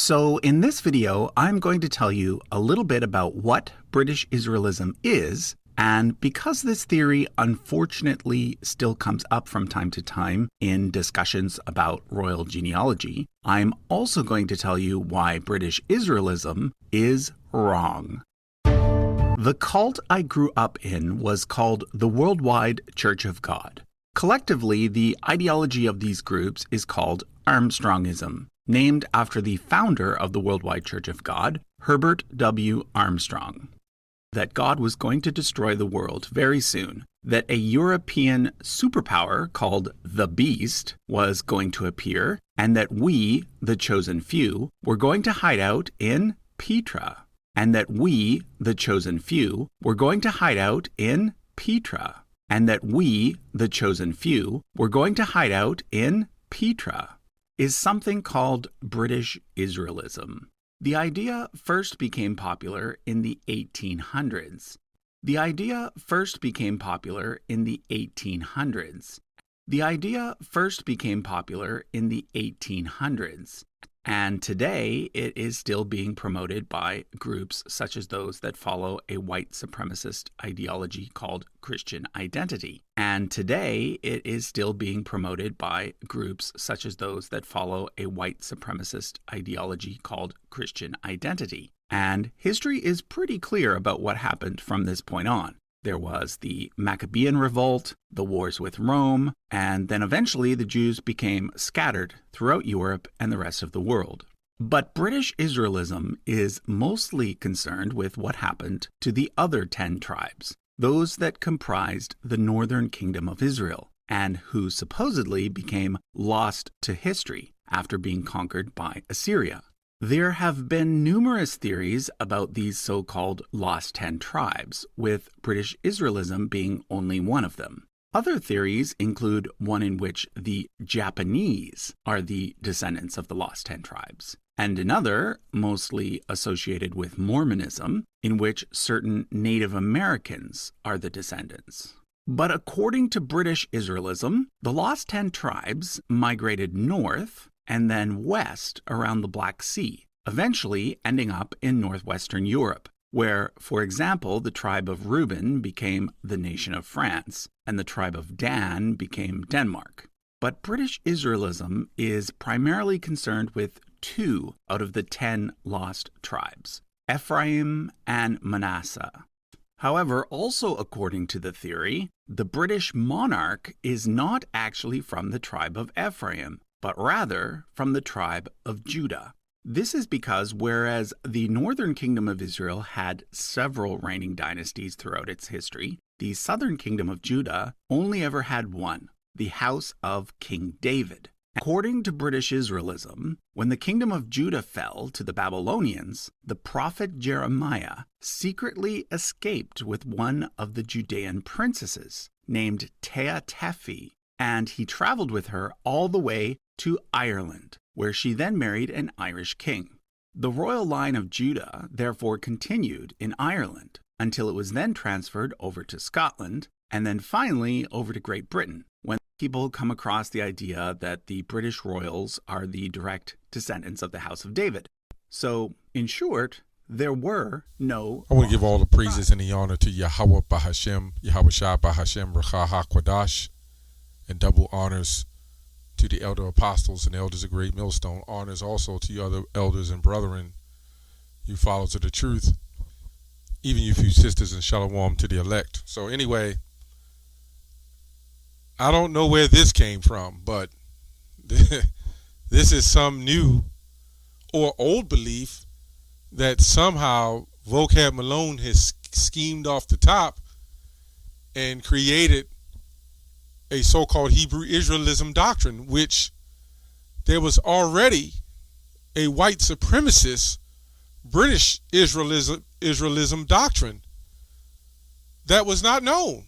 So in this video, I'm going to tell you a little bit about what British Israelism is, and because this theory unfortunately still comes up from time to time in discussions about royal genealogy, I'm also going to tell you why British Israelism is wrong. The cult I grew up in was called the Worldwide Church of God. Collectively, the ideology of these groups is called Armstrongism, named after the founder of the Worldwide Church of God, Herbert W. Armstrong. That God was going to destroy the world very soon, that a European superpower called the Beast was going to appear, and that we, the chosen few, were going to hide out in Petra. And that we, the chosen few, were going to hide out in Petra. And that we, the chosen few, were going to hide out in Petra, is something called British Israelism. The idea first became popular in the 1800s. The idea first became popular in the 1800s. The idea first became popular in the 1800s. And today, it is still being promoted by groups such as those that follow a white supremacist ideology called Christian identity. And today, it is still being promoted by groups such as those that follow a white supremacist ideology called Christian identity. And history is pretty clear about what happened from this point on. There was the Maccabean Revolt, the wars with Rome, and then eventually the Jews became scattered throughout Europe and the rest of the world. But British Israelism is mostly concerned with what happened to the other 10 tribes, those that comprised the northern kingdom of Israel, and who supposedly became lost to history after being conquered by Assyria. There have been numerous theories about these so-called Lost 10 tribes, with British Israelism being only one of them. Other theories include one in which the Japanese are the descendants of the Lost 10 tribes, and another, mostly associated with Mormonism, in which certain Native Americans are the descendants. But according to British Israelism, the Lost 10 tribes migrated north and then west around the Black Sea, eventually ending up in northwestern Europe, where, for example, the tribe of Reuben became the nation of France, and the tribe of Dan became Denmark. But British Israelism is primarily concerned with 2 out of the 10 lost tribes, Ephraim and Manasseh. However, also according to the theory, the British monarch is not actually from the tribe of Ephraim, but rather from the tribe of Judah. This is because whereas the northern kingdom of Israel had several reigning dynasties throughout its history, the southern kingdom of Judah only ever had one, the house of King David. According to British Israelism, when the kingdom of Judah fell to the Babylonians, the prophet Jeremiah secretly escaped with one of the Judean princesses, named Tehatepi, and he traveled with her all the way to Ireland, where she then married an Irish king. The royal line of Judah therefore continued in Ireland until it was then transferred over to Scotland and then finally over to Great Britain, when people come across the idea that the British royals are the direct descendants of the House of David. So, in short, there were no... I want to give all the praises and the honor to Yahweh Bahashem, Yahweh Shah Bahashem, Racha HaKwadash, and double honors to the elder apostles and elders of Great Millstone. Honors also to your other elders and brethren, you followers of the truth, even you few sisters, and shalom to the elect. So anyway, I don't know where this came from, but this is some new or old belief that somehow Vocab Malone has schemed off the top and created a so-called Hebrew Israelism doctrine, which there was already a white supremacist British Israelism doctrine that was not known.